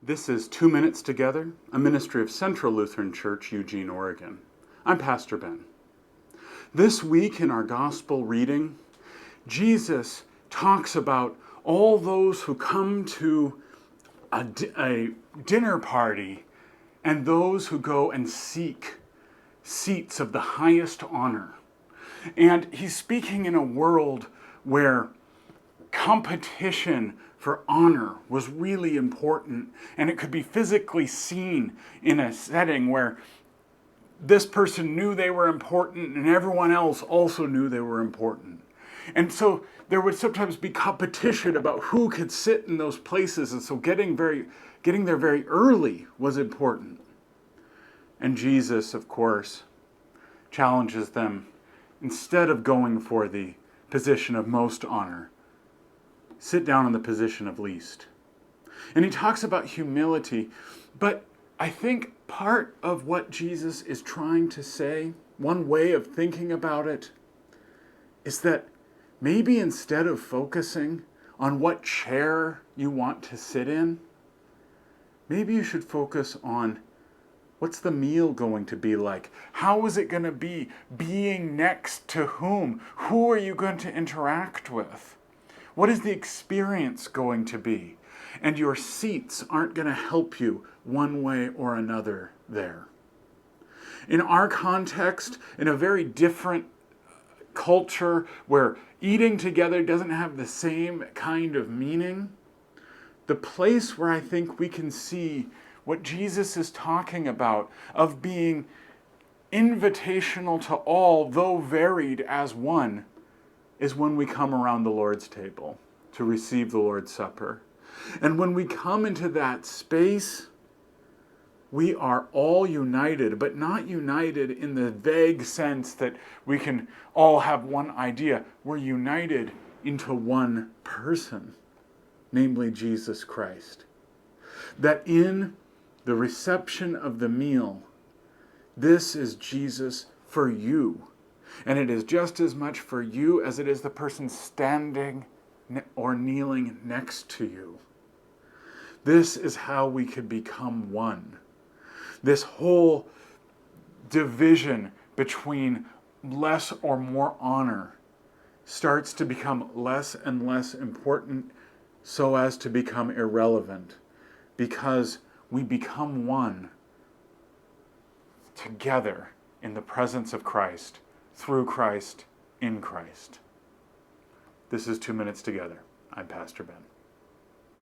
This is 2 Minutes Together, a ministry of Central Lutheran Church, Eugene, Oregon. I'm Pastor Ben. This week in our gospel reading, Jesus talks about all those who come to a dinner party and those who go and seek seats of the highest honor. And he's speaking in a world where competition for honor was really important, and it could be physically seen in a setting where this person knew they were important and everyone else also knew they were important. And so there would sometimes be competition about who could sit in those places, and so getting there very early was important. And Jesus, of course, challenges them, instead of going for the position of most honor, sit down in the position of least. And he talks about humility, but I think part of what Jesus is trying to say, one way of thinking about it, is that maybe instead of focusing on what chair you want to sit in, maybe you should focus on what's the meal going to be like? How is it going to be being next to whom? Who are you going to interact with? What is the experience going to be? And your seats aren't going to help you one way or another there. In our context, in a very different culture where eating together doesn't have the same kind of meaning, the place where I think we can see what Jesus is talking about of being invitational to all, though varied as one, is when we come around the Lord's table to receive the Lord's Supper. And when we come into that space, we are all united, but not united in the vague sense that we can all have one idea. We're united into one person, namely Jesus Christ. That in the reception of the meal, this is Jesus for you. And it is just as much for you as it is the person standing or kneeling next to you. This is how we could become one. This whole division between less or more honor starts to become less and less important, so as to become irrelevant, because we become one together in the presence of Christ, through Christ, in Christ. This is 2 Minutes Together. I'm Pastor Ben.